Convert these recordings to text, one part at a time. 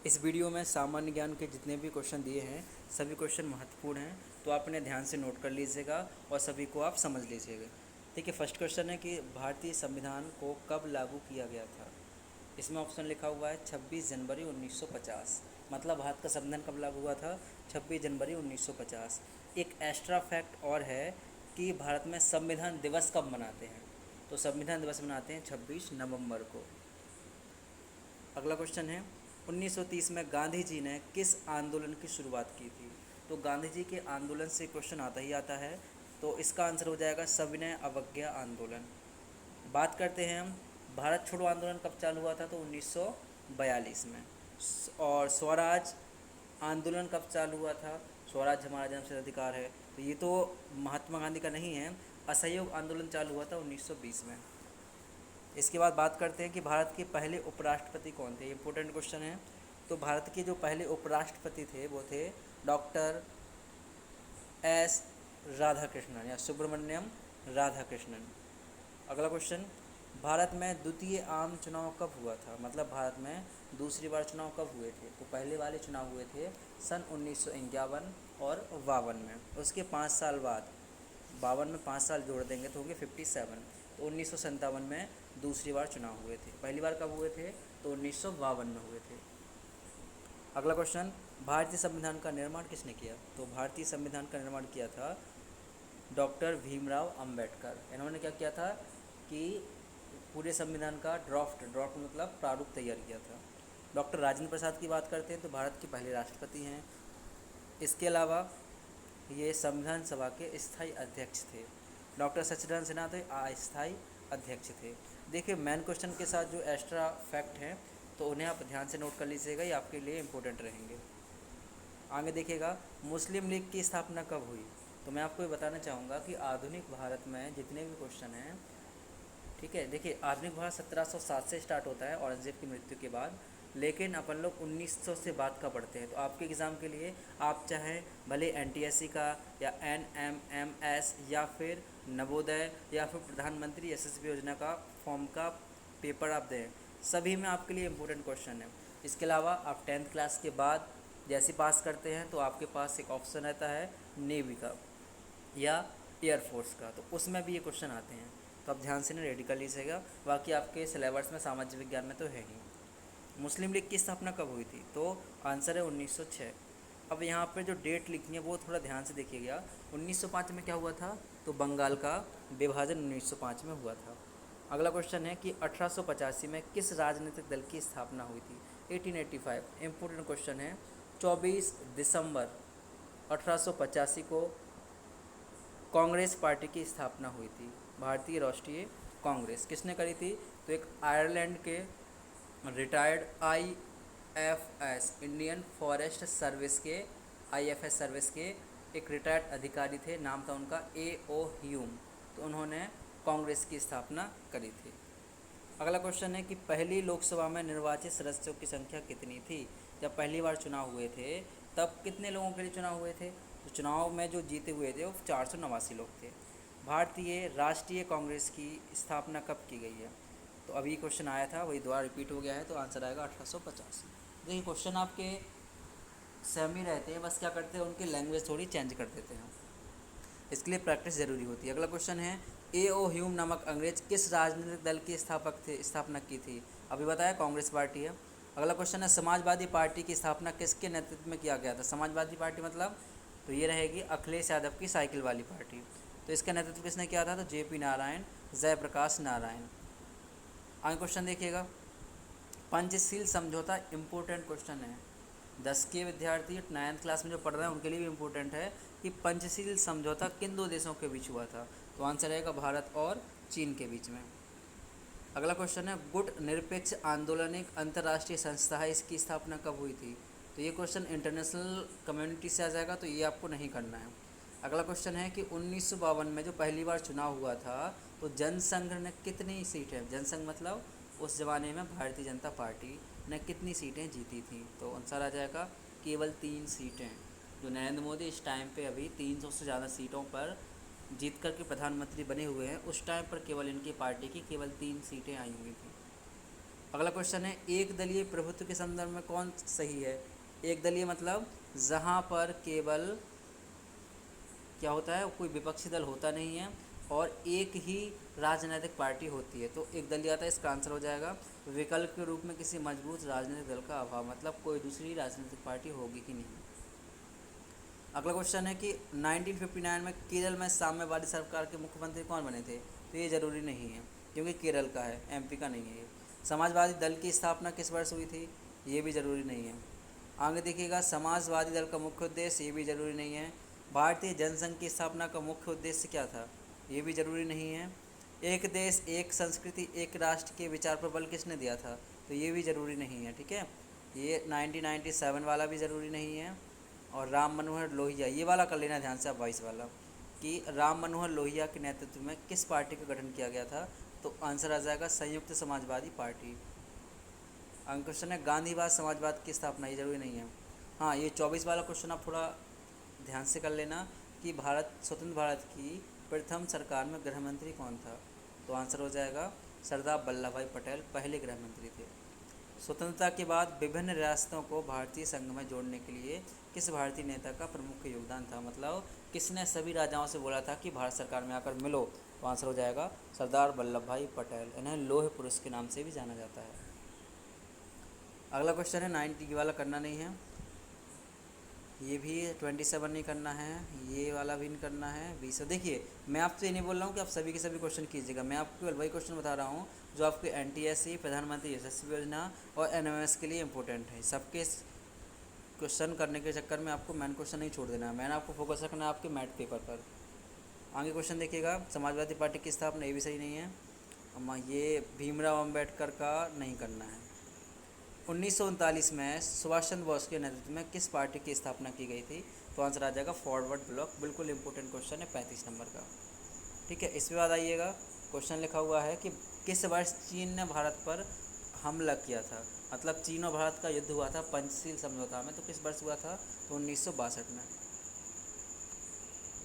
इस वीडियो में सामान्य ज्ञान के जितने भी क्वेश्चन दिए हैं सभी क्वेश्चन महत्वपूर्ण हैं, तो आप इन्हें ध्यान से नोट कर लीजिएगा और सभी को आप समझ लीजिएगा। ठीक है, फर्स्ट क्वेश्चन है कि भारतीय संविधान को कब लागू किया गया था। इसमें ऑप्शन लिखा हुआ है 26 जनवरी 1950। मतलब भारत का संविधान कब लागू हुआ था? 26 जनवरी 1950। एक एक्स्ट्रा फैक्ट और है कि भारत में संविधान दिवस कब मनाते हैं, तो संविधान दिवस मनाते हैं 26 नवंबर को। अगला क्वेश्चन है 1930 में गांधी जी ने किस आंदोलन की शुरुआत की थी। तो गांधी जी के आंदोलन से क्वेश्चन आता ही आता है, तो इसका आंसर हो जाएगा सविनय अवज्ञा आंदोलन। बात करते हैं हम भारत छोड़ो आंदोलन कब चालू हुआ था, तो 1942 में। और स्वराज आंदोलन कब चालू हुआ था? स्वराज हमारा जन्मसिद्ध अधिकार है, तो ये तो महात्मा गांधी का नहीं है। असहयोग आंदोलन चालू हुआ था 1920 में। इसके बाद बात करते हैं कि भारत के पहले उपराष्ट्रपति कौन थे। इम्पोर्टेंट क्वेश्चन है। तो भारत के जो पहले उपराष्ट्रपति थे वो थे डॉक्टर एस राधाकृष्णन या सुब्रमण्यम राधाकृष्णन। अगला क्वेश्चन, भारत में द्वितीय आम चुनाव कब हुआ था। मतलब भारत में दूसरी बार चुनाव कब हुए थे, तो पहले वाले चुनाव हुए थे सन 1951 और 52 में। उसके 5 साल बाद 52 में 5 साल जोड़ देंगे तो होंगे 57। तो 1957 में दूसरी बार चुनाव हुए थे। पहली बार कब हुए थे, तो 1952 में हुए थे। अगला क्वेश्चन, भारतीय संविधान का निर्माण किसने किया। तो भारतीय संविधान का निर्माण किया था डॉक्टर भीमराव अंबेडकर। इन्होंने क्या किया था कि पूरे संविधान का ड्राफ्ट मतलब प्रारूप तैयार किया था। डॉक्टर राजेंद्र प्रसाद की बात करते हैं तो भारत के पहले राष्ट्रपति हैं। इसके अलावा ये संविधान सभा के स्थायी अध्यक्ष थे। डॉक्टर सच्चिदानंद सिन्हा तो अस्थायी अध्यक्ष थे। देखिए मेन क्वेश्चन के साथ जो एक्स्ट्रा फैक्ट हैं तो उन्हें आप ध्यान से नोट कर लीजिएगा, ये आपके लिए इम्पोर्टेंट रहेंगे। आगे देखिएगा मुस्लिम लीग की स्थापना कब हुई। तो मैं आपको ये बताना चाहूँगा कि आधुनिक भारत में जितने भी क्वेश्चन हैं, ठीक है, देखिए आधुनिक भारत 1707 से स्टार्ट होता है औरंगजेब की मृत्यु के बाद, लेकिन अपन लोग 1900 से बाद का पढ़ते हैं। तो आपके एग्ज़ाम के लिए आप चाहें भले एनटीएससी का या एनएमएमएस या फिर नवोदय या फिर प्रधानमंत्री एसएसबी योजना का फॉर्म का पेपर आप दें, सभी में आपके लिए इम्पोर्टेंट क्वेश्चन है। इसके अलावा आप 10th क्लास के बाद जैसे पास करते हैं तो आपके पास एक ऑप्शन रहता है नेवी का या एयरफोर्स का, तो उसमें भी ये क्वेश्चन आते हैं। तो आप ध्यान से ना रेडी कर लीजिएगा। बाकी आपके सिलेबस में सामाजिक विज्ञान में तो है ही। मुस्लिम लीग की स्थापना कब हुई थी, तो आंसर है 1906। अब यहाँ पर जो डेट लिखी है वो थोड़ा ध्यान से देखिएगा। 1905 में क्या हुआ था, तो बंगाल का विभाजन 1905 में हुआ था। अगला क्वेश्चन है कि 1885 में किस राजनीतिक दल की स्थापना हुई थी। 1885 इम्पोर्टेंट क्वेश्चन है। 24 दिसंबर 1885 को कांग्रेस पार्टी की स्थापना हुई थी। भारतीय राष्ट्रीय कांग्रेस किसने करी थी, तो एक आयरलैंड के retired IFS Indian forest service के आईएफएस सर्विस के एक रिटायर्ड अधिकारी थे, नाम था उनका ए.ओ. ह्यूम। तो उन्होंने कांग्रेस की स्थापना करी थी। अगला क्वेश्चन है कि पहली लोकसभा में निर्वाचित सदस्यों की संख्या कितनी थी। जब पहली बार चुनाव हुए थे तब कितने लोगों के लिए चुनाव हुए थे, तो चुनाव में जो जीते हुए थे वो 489 लोग थे। भारतीय राष्ट्रीय कांग्रेस की स्थापना कब की गई है, तो अभी क्वेश्चन आया था वही दोबारा रिपीट हो गया है, तो आंसर आएगा 1885। देखिए क्वेश्चन आपके सेम ही रहते हैं, बस क्या करते हैं उनकी लैंग्वेज थोड़ी चेंज कर देते हैं, इसके लिए प्रैक्टिस ज़रूरी होती है। अगला क्वेश्चन है ए.ओ. ह्यूम नामक अंग्रेज किस राजनीतिक दल के स्थापना की थी। अभी बताया कांग्रेस पार्टी है। अगला क्वेश्चन है समाजवादी पार्टी की स्थापना किसके नेतृत्व में किया गया था। समाजवादी पार्टी मतलब तो ये रहेगी अखिलेश यादव की साइकिल वाली पार्टी। तो इसका नेतृत्व किसने किया था, तो जे.पी. नारायण, जयप्रकाश नारायण। आगे क्वेश्चन देखिएगा, पंचशील समझौता इम्पोर्टेंट क्वेश्चन है। 10 के विद्यार्थी 9th क्लास में जो पढ़ रहे हैं उनके लिए भी इम्पोर्टेंट है कि पंचशील समझौता किन दो देशों के बीच हुआ था। तो आंसर रहेगा भारत और चीन के बीच में। अगला क्वेश्चन है गुट निरपेक्ष आंदोलन एक अंतर्राष्ट्रीय संस्था है, इसकी स्थापना कब हुई थी। तो ये क्वेश्चन इंटरनेशनल कम्युनिटी से आ जाएगा, तो ये आपको नहीं करना है। अगला क्वेश्चन है कि 1952 में जो पहली बार चुनाव हुआ था तो जनसंघ ने कितनी सीटें, जनसंघ मतलब उस ज़माने में भारतीय जनता पार्टी ने कितनी सीटें जीती थी। तो आंसर आ जाएगा केवल 3 सीटें। जो नरेंद्र मोदी इस टाइम पे अभी 300 से ज़्यादा सीटों पर जीत कर के प्रधानमंत्री बने हुए हैं, उस टाइम पर केवल इनकी पार्टी की केवल 3 सीटें आई हुई थी। अगला क्वेश्चन है, एक दलीय प्रभुत्व के संदर्भ में कौन सही है? एक दलीय मतलब जहाँ पर केवल क्या होता है, कोई विपक्षी दल होता नहीं है और एक ही राजनीतिक पार्टी होती है, तो एक दलीय आता है। इसका आंसर हो जाएगा विकल्प के रूप में किसी मजबूत राजनीतिक दल का अभाव, मतलब कोई दूसरी राजनीतिक पार्टी होगी ही नहीं। अगला क्वेश्चन है कि 1959 में केरल में साम्यवादी सरकार के मुख्यमंत्री कौन बने थे? तो ये ज़रूरी नहीं है क्योंकि केरल का है, एमपी का नहीं है ये। समाजवादी दल की स्थापना किस वर्ष हुई थी? ये भी ज़रूरी नहीं है। आगे देखिएगा, समाजवादी दल का मुख्य उद्देश्य, ये भी ज़रूरी नहीं है। भारतीय जनसंघ की स्थापना का मुख्य उद्देश्य क्या था? ये भी ज़रूरी नहीं है। एक देश एक संस्कृति एक राष्ट्र के विचार पर बल किसने दिया था? तो ये भी ज़रूरी नहीं है। ठीक है, ये 1997 वाला भी ज़रूरी नहीं है। और राम मनोहर लोहिया, ये वाला कर लेना ध्यान से आप, 22 वाला, कि राम मनोहर लोहिया के नेतृत्व में किस पार्टी का गठन किया गया था? तो आंसर आ जाएगा संयुक्त समाजवादी पार्टी। अगला क्वेश्चन है, गांधीवाद समाजवाद की स्थापना, ये जरूरी नहीं है। हाँ, ये 24 वाला क्वेश्चन आप थोड़ा ध्यान से कर लेना कि स्वतंत्र भारत की प्रथम सरकार में गृह मंत्री कौन था? तो आंसर हो जाएगा सरदार वल्लभ भाई पटेल पहले गृह मंत्री थे। स्वतंत्रता के बाद विभिन्न रियासतों को भारतीय संघ में जोड़ने के लिए किस भारतीय नेता का प्रमुख योगदान था? मतलब किसने सभी राजाओं से बोला था कि भारत सरकार में आकर मिलो? तो आंसर हो जाएगा सरदार वल्लभ भाई पटेल। इन्हें लौह पुरुष के नाम से भी जाना जाता है। अगला क्वेश्चन है, 90 वाला करना नहीं है, ये भी 27 नहीं करना है, ये वाला भी नहीं करना है, 20। देखिए, मैं आपसे ये नहीं बोल रहा हूँ कि आप सभी के सभी क्वेश्चन कीजिएगा, मैं आपको केवल वही क्वेश्चन बता रहा हूँ जो आपके एनटीएससी, प्रधानमंत्री यशस्वी योजना और एनएमएस के लिए इंपॉर्टेंट है। सबके क्वेश्चन करने के चक्कर में आपको मेन क्वेश्चन नहीं छोड़ देना है, मैंने आपको फोकस रखना है आपके मैथ पेपर पर। आगे क्वेश्चन देखिएगा, समाजवादी पार्टी की स्थापना, ये भी सही नहीं है। ये भीमराव अम्बेडकर का नहीं करना है। 1939 में सुभाष चंद्र बोस के नेतृत्व में किस पार्टी की स्थापना की गई थी? तो आंसर आ जाएगा फॉरवर्ड ब्लॉक। बिल्कुल इंपॉर्टेंट क्वेश्चन है, 35 नंबर का। ठीक है, इसके बाद आइएगा, क्वेश्चन लिखा हुआ है कि किस वर्ष चीन ने भारत पर हमला किया था? मतलब चीन और भारत का युद्ध हुआ था पंचशील समझौता में, तो किस वर्ष हुआ था? तो 1962 में।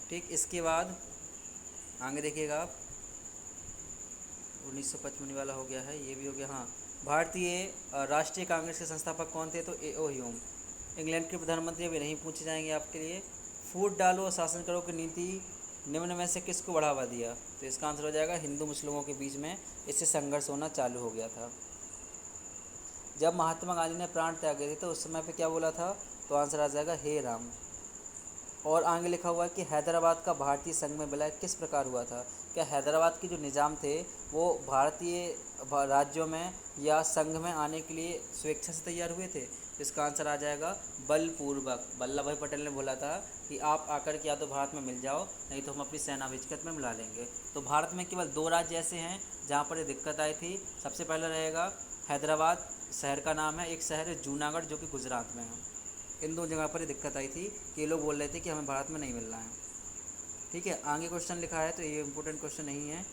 ठीक, इसके बाद आगे देखिएगा आप, 1955 वाला हो गया है, ये भी हो गया। हाँ, भारतीय राष्ट्रीय कांग्रेस के संस्थापक कौन थे? तो ए.ओ. ह्यूम। इंग्लैंड के प्रधानमंत्री अभी नहीं पूछे जाएंगे आपके लिए। फूट डालो और शासन करो की नीति निम्न में से किसको बढ़ावा दिया? तो इसका आंसर हो जाएगा हिंदू मुस्लिमों के बीच में इससे संघर्ष होना चालू हो गया था। जब महात्मा गांधी ने प्राण त्यागे थे तो उस समय पे क्या बोला था? तो आंसर आ जाएगा हे राम। और आगे लिखा हुआ है कि हैदराबाद का भारतीय संघ में विलय किस प्रकार हुआ था? क्या हैदराबाद के जो निज़ाम थे वो भारतीय राज्यों में या संघ में आने के लिए स्वेच्छा से तैयार हुए थे? इसका आंसर आ जाएगा बलपूर्वक। वल्लभ भाई पटेल ने बोला था कि आप आकर के या तो भारत में मिल जाओ, नहीं तो हम अपनी सेना विचकत में मिला लेंगे। तो भारत में केवल 2 राज्य ऐसे हैं जहाँ पर ये दिक्कत आई थी। सबसे पहले रहेगा हैदराबाद, शहर का नाम है, एक शहर है जूनागढ़ जो कि गुजरात में है। इन 2 जगह पर ये दिक्कत आई थी कि ये लोग बोल रहे थे कि हमें भारत में नहीं मिल रहा है। ठीक है, आगे क्वेश्चन लिखा है तो ये इंपॉर्टेंट क्वेश्चन नहीं है।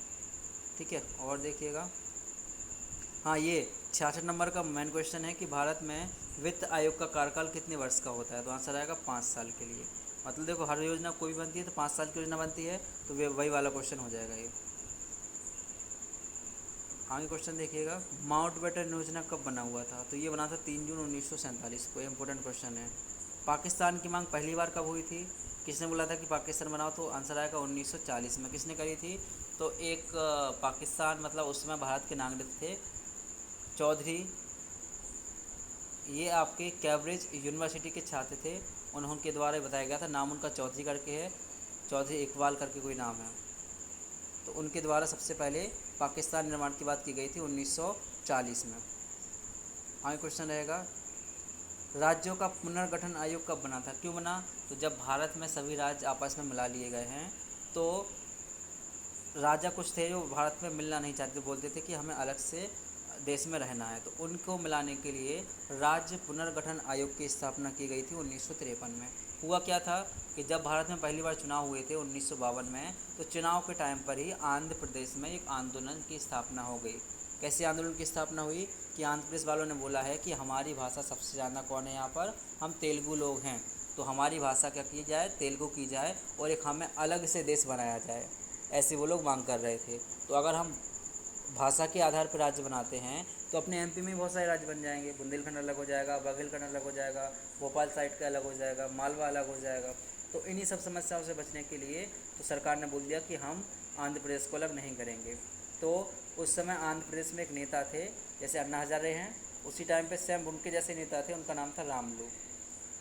ठीक है, और देखिएगा, हाँ, ये 66 नंबर का मेन क्वेश्चन है कि भारत में वित्त आयोग का कार्यकाल कितने वर्ष का होता है? तो आंसर आएगा 5 साल के लिए। मतलब देखो, हर योजना कोई बनती है तो 5 साल की योजना बनती है, तो वे वही वाला क्वेश्चन हो जाएगा ये। आगे क्वेश्चन देखिएगा, माउंटबेटन योजना कब बना हुआ था? तो ये बना था 3 जून 1947 को। इंपॉर्टेंट क्वेश्चन है। पाकिस्तान की मांग पहली बार कब हुई थी? किसने बोला था कि पाकिस्तान बनाओ? तो आंसर आएगा 1940 में। किसने करी थी? तो एक पाकिस्तान, मतलब उस समय भारत के नागरिक थे चौधरी, ये आपके कैम्ब्रिज यूनिवर्सिटी के छात्र थे, उनके द्वारा बताया गया था। नाम उनका चौधरी करके है, चौधरी इकबाल करके कोई नाम है। तो उनके द्वारा सबसे पहले पाकिस्तान निर्माण की बात की गई थी 1940 में। आगे क्वेश्चन रहेगा, राज्यों का पुनर्गठन आयोग कब बना था? क्यों बना? तो जब भारत में सभी राज्य आपस में मिला लिए गए हैं तो राजा कुछ थे जो भारत में मिलना नहीं चाहते, बोलते थे कि हमें अलग से देश में रहना है, तो उनको मिलाने के लिए राज्य पुनर्गठन आयोग की स्थापना की गई थी 1953 में। हुआ क्या था कि जब भारत में पहली बार चुनाव हुए थे 1952 में, तो चुनाव के टाइम पर ही आंध्र प्रदेश में एक आंदोलन की स्थापना हो गई। कैसे आंदोलन की स्थापना हुई कि आंध्र प्रदेश वालों ने बोला है कि हमारी भाषा सबसे ज़्यादा कौन है यहाँ पर? हम तेलुगु लोग हैं, तो हमारी भाषा क्या की जाए? तेलुगु की जाए, और एक हमें अलग से देश बनाया जाए, ऐसे वो लोग मांग कर रहे थे। तो अगर हम भाषा के आधार पर राज्य बनाते हैं तो अपने एमपी में बहुत सारे राज्य बन जाएंगे। बुंदेलखंड अलग हो जाएगा, बघेलखंड अलग हो जाएगा, भोपाल साइड का अलग हो जाएगा, मालवा अलग हो जाएगा। तो इन्हीं सब समस्याओं से बचने के लिए तो सरकार ने बोल दिया कि हम आंध्र प्रदेश को अलग नहीं करेंगे। तो उस समय आंध्र प्रदेश में एक नेता थे, जैसे अन्ना हजारे हैं, उसी टाइम पे सेम उनके जैसे नेता थे, उनका नाम था रामलू।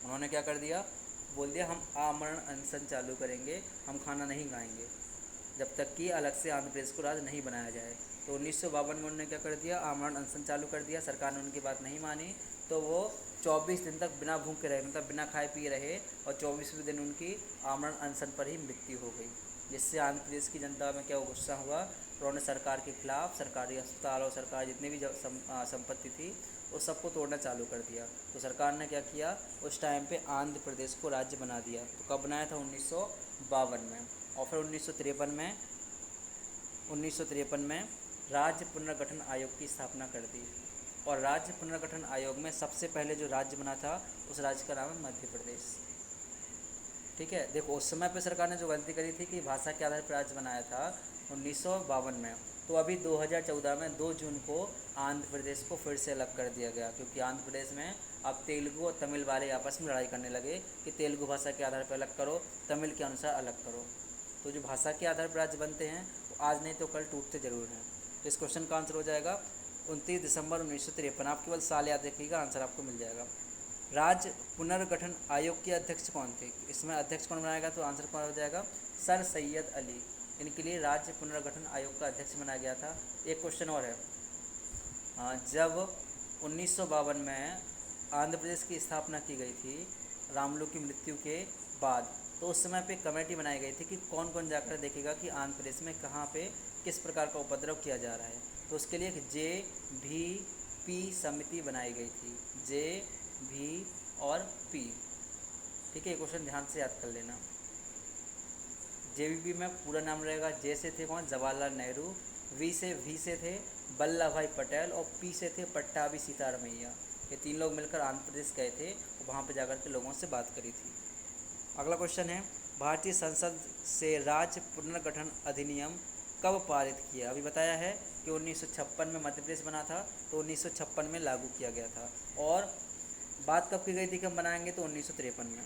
उन्होंने क्या कर दिया, बोल दिया हम आमरण अनशन चालू करेंगे, हम खाना नहीं खाएंगे जब तक कि अलग से आंध्र प्रदेश को राज्य नहीं बनाया जाए। तो 1952 में उन्होंने क्या कर दिया, आमरण अनशन चालू कर दिया। सरकार ने उनकी बात नहीं मानी तो वो 24 दिन तक बिना भूखे रहे, मतलब बिना खाए पिए रहे, और 24वें दिन उनकी आमरण अनशन पर ही मृत्यु हो गई। जिससे आंध्र प्रदेश की जनता में क्या गुस्सा हुआ, उन्होंने सरकार के खिलाफ सरकारी अस्पताल और सरकार जितनी भी संपत्ति थी उस सबको तोड़ना चालू कर दिया। तो सरकार ने क्या किया, उस टाइम पे आंध्र प्रदेश को राज्य बना दिया। तो कब बनाया था, 1952 में। और फिर 1953 में राज्य पुनर्गठन आयोग की स्थापना कर दी। और राज्य पुनर्गठन आयोग में सबसे पहले जो राज्य बना था उस राज्य का नाम है मध्य प्रदेश। ठीक है, देखो उस समय पे सरकार ने जो गलती करी थी कि भाषा के आधार पर राज्य बनाया था 1952 में, तो अभी 2014 में 2 जून को आंध्र प्रदेश को फिर से अलग कर दिया गया, क्योंकि आंध्र प्रदेश में अब तेलुगु और तमिल वाले आपस में लड़ाई करने लगे कि तेलुगु भाषा के आधार पर अलग करो, तमिल के अनुसार अलग करो। तो जो भाषा के आधार पर राज्य बनते हैं वो आज नहीं तो कल टूटते ज़रूर हैं। तो इस क्वेश्चन का आंसर हो जाएगा 29 दिसंबर 1953। आप केवल साल याद रखिएगा, आंसर आपको मिल जाएगा। राज्य पुनर्गठन आयोग के अध्यक्ष कौन थे, इसमें अध्यक्ष कौन बनाएगा, तो आंसर कौन हो जाएगा, सर सैयद अली। इनके लिए राज्य पुनर्गठन आयोग का अध्यक्ष बनाया गया था। एक क्वेश्चन और है, जब 1952 में आंध्र प्रदेश की स्थापना की गई थी रामलू की मृत्यु के बाद, तो उस समय पे कमेटी बनाई गई थी कि कौन कौन जाकर देखेगा कि आंध्र प्रदेश में कहाँ पे किस प्रकार का उपद्रव किया जा रहा है। तो उसके लिए एक JVP समिति बनाई गई थी, JV और P। ठीक है, क्वेश्चन ध्यान से याद कर लेना। JVP में पूरा नाम रहेगा, J से थे कौन, जवाहरलाल नेहरू, V से थे वल्लभ भाई पटेल, और P से थे पट्टाभी सीतारमैया। ये 3 लोग मिलकर आंध्र प्रदेश गए थे और वहाँ पर जाकर के लोगों से बात करी थी। अगला क्वेश्चन है, भारतीय संसद से राज्य पुनर्गठन अधिनियम कब पारित किया। अभी बताया है कि 1956 में मध्य प्रदेश बना था, तो 1956 में लागू किया गया था। और बात कब की गई थी कि हम बनाएंगे, तो 1953 में।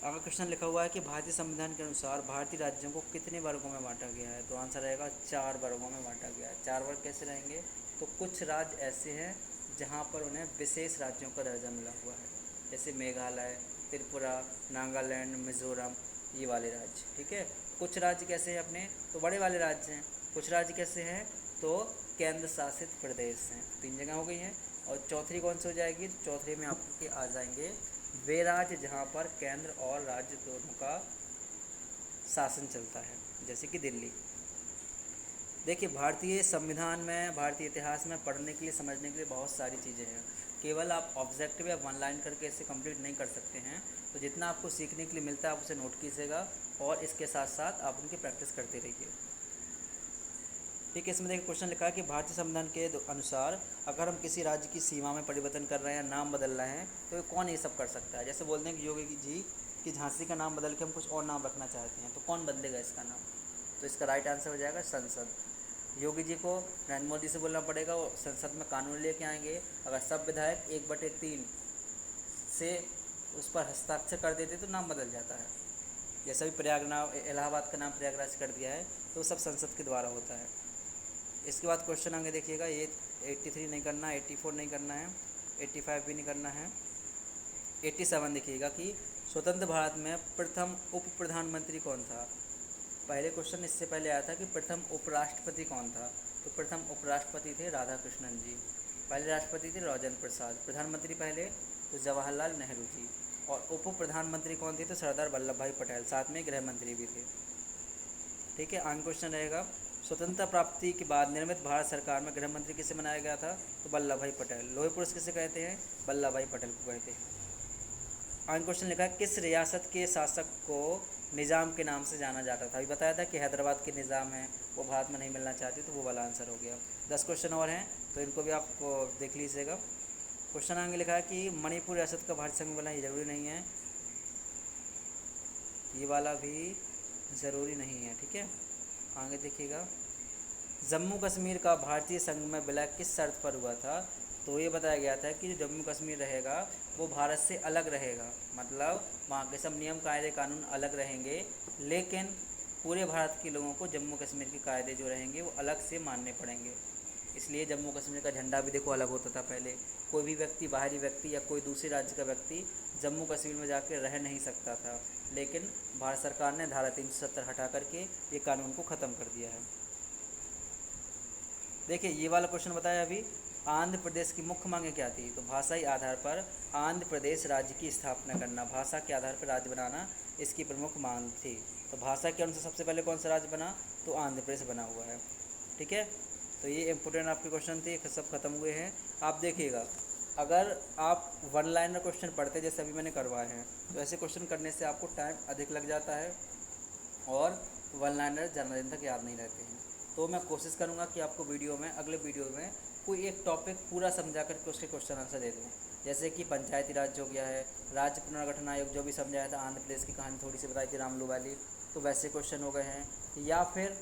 अगला क्वेश्चन लिखा हुआ है कि भारतीय संविधान के अनुसार भारतीय राज्यों को कितने वर्गों में बांटा गया है, तो आंसर रहेगा 4 वर्गों में बांटा गया है। 4 वर्ग कैसे रहेंगे, तो कुछ राज्य ऐसे हैं जहाँ पर उन्हें विशेष राज्यों का दर्जा मिला हुआ है, जैसे मेघालय, त्रिपुरा, नागालैंड, मिज़ोरम, ये वाले राज्य। ठीक है, कुछ राज्य कैसे हैं अपने, तो बड़े वाले राज्य हैं। कुछ राज्य कैसे हैं, तो केंद्र शासित प्रदेश हैं। 3 जगह हो गई हैं। और चौथी कौन सी हो जाएगी, तो चौथे में आपके आ जाएंगे वे राज्य जहाँ पर केंद्र और राज्य दोनों का शासन चलता है, जैसे कि दिल्ली। देखिए, भारतीय संविधान में, भारतीय इतिहास में पढ़ने के लिए, समझने के लिए बहुत सारी चीज़ें हैं। केवल आप ऑब्जेक्टिव या 1 लाइन करके इसे कंप्लीट नहीं कर सकते हैं। तो जितना आपको सीखने के लिए मिलता है आप उसे नोट कीजिएगा और इसके साथ साथ आप उनकी प्रैक्टिस करते रहिए। ठीक है, इसमें देखिए क्वेश्चन लिखा है कि भारतीय संविधान के अनुसार अगर हम किसी राज्य की सीमा में परिवर्तन कर रहे हैं, नाम बदल रहे हैं, तो कौन ये सब कर सकता है। जैसे बोलते हैं कि योगी जी कि झांसी का नाम बदल के हम कुछ और नाम रखना चाहते हैं, तो कौन बदलेगा इसका नाम, तो इसका राइट आंसर हो जाएगा संसद। योगी जी को नरेंद्र मोदी से बोलना पड़ेगा, वो संसद में कानून लेके आएंगे। अगर सब विधायक 1/3 से उस पर हस्ताक्षर कर देते तो नाम बदल जाता है। जैसा भी इलाहाबाद का नाम प्रयागराज कर दिया है, तो सब संसद के द्वारा होता है। इसके बाद क्वेश्चन आगे देखिएगा, ये 83 नहीं करना, 84 नहीं करना है, 85 भी नहीं करना है। 87 देखिएगा कि स्वतंत्र भारत में प्रथम उप प्रधानमंत्री कौन था। पहले क्वेश्चन इससे पहले आया था कि प्रथम उपराष्ट्रपति कौन था, तो प्रथम उपराष्ट्रपति थे राधाकृष्णन जी, पहले राष्ट्रपति थे राजेंद्र प्रसाद, प्रधानमंत्री पहले तो जवाहरलाल नेहरू जी, और उप प्रधानमंत्री कौन थे, तो सरदार वल्लभ भाई पटेल, साथ में गृह मंत्री भी थे। ठीक है, आगे क्वेश्चन रहेगा, स्वतंत्रता प्राप्ति के बाद निर्मित भारत सरकार में गृह मंत्री किसे बनाया गया था, तो वल्लभ भाई पटेल। लोहे पुरुष किसे कहते हैं, वल्लभ भाई पटेल को कहते हैं। आगे क्वेश्चन लिखा है, किस रियासत के शासक को निज़ाम के नाम से जाना जाता था। अभी बताया था कि हैदराबाद के निज़ाम हैं, वो भारत में नहीं मिलना चाहते, तो वो वाला आंसर हो गया। 10 क्वेश्चन और हैं, तो इनको भी आप देख लीजिएगा। क्वेश्चन आगे लिखा है कि मणिपुर रियासत का भारत संघ में बनना, ये ज़रूरी नहीं है, ये वाला भी ज़रूरी नहीं है। ठीक है, आगे देखिएगा, जम्मू कश्मीर का भारतीय संघ में विलय किस शर्त पर हुआ था? तो ये बताया गया था कि जो जम्मू कश्मीर रहेगा वो भारत से अलग रहेगा, मतलब वहाँ के सब नियम कायदे कानून अलग रहेंगे, लेकिन पूरे भारत के लोगों को जम्मू कश्मीर के कायदे जो रहेंगे वो अलग से मानने पड़ेंगे। इसलिए जम्मू कश्मीर का झंडा भी देखो अलग होता था पहले। कोई भी व्यक्ति, बाहरी व्यक्ति या कोई दूसरे राज्य का व्यक्ति जम्मू कश्मीर में जाकर रह नहीं सकता था, लेकिन भारत सरकार ने धारा 370 हटा करके ये कानून को ख़त्म कर दिया है। देखिए ये वाला क्वेश्चन बताया अभी, आंध्र प्रदेश की मुख्य मांगें क्या थी? तो भाषाई आधार पर आंध्र प्रदेश राज्य की स्थापना करना, भाषा के आधार पर राज्य बनाना इसकी प्रमुख मांग थी। तो भाषा के अनुसार सबसे पहले कौन सा राज्य बना? तो आंध्र प्रदेश बना हुआ है। ठीक है, तो ये इम्पोर्टेंट आपके क्वेश्चन थे, सब खत्म हुए हैं। आप देखिएगा, अगर आप वन लाइनर क्वेश्चन पढ़ते जैसे अभी मैंने करवाए हैं, तो ऐसे क्वेश्चन करने से आपको टाइम अधिक लग जाता है और वन लाइनर ज़्यादा दिन तक याद नहीं रहते हैं। तो मैं कोशिश करूँगा कि आपको अगले वीडियो में कोई एक टॉपिक पूरा समझा करके उसके क्वेश्चन आंसर दे दूँ। जैसे कि पंचायती राज हो गया है, राज्य पुनर्गठन आयोग जो भी समझाया था, आंध्र प्रदेश की कहानी थोड़ी सी बताई थी रामलू वाली, तो वैसे क्वेश्चन हो गए हैं। या फिर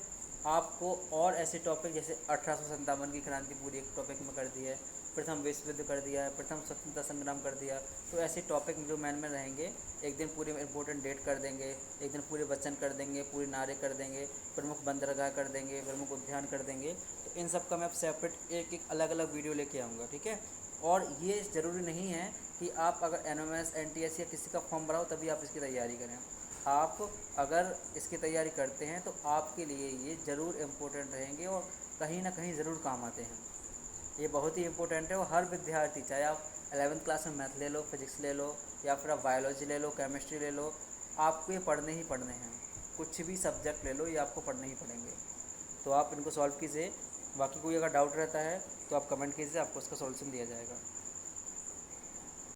आपको और ऐसे टॉपिक जैसे 1857 की क्रांति पूरी एक टॉपिक में कर दी है, प्रथम विश्व युद्ध कर दिया है, प्रथम स्वतंत्रता संग्राम कर दिया, तो ऐसे टॉपिक जो मैन में रहेंगे एक दिन पूरे इंपॉर्टेंट डेट कर देंगे, एक दिन पूरे वचन कर देंगे, पूरे नारे कर देंगे, प्रमुख बंदरगाह कर देंगे, प्रमुख उद्यान कर देंगे। तो इन सब का मैं सेपरेट एक एक अलग अलग वीडियो लेके आऊँगा। ठीक है, और ये ज़रूरी नहीं है कि आप अगर NMS NTS या किसी का फॉर्म भराओ तभी आप इसकी तैयारी करें। आप अगर इसकी तैयारी करते हैं तो आपके लिए ये ज़रूर इम्पोर्टेंट रहेंगे और कहीं ना कहीं ज़रूर काम आते हैं। ये बहुत ही इम्पोर्टेंट है और हर विद्यार्थी, चाहे आप 11th क्लास में मैथ ले लो, फिजिक्स ले लो, या फिर आप बायोलॉजी ले लो, केमिस्ट्री ले लो, आपको ये पढ़ने ही पढ़ने हैं। कुछ भी सब्जेक्ट ले लो, ये आपको पढ़ने ही पड़ेंगे। तो आप इनको सॉल्व कीजिए। बाकी कोई अगर डाउट रहता है तो आप कमेंट कीजिए, आपको उसका सॉल्यूशन दिया जाएगा।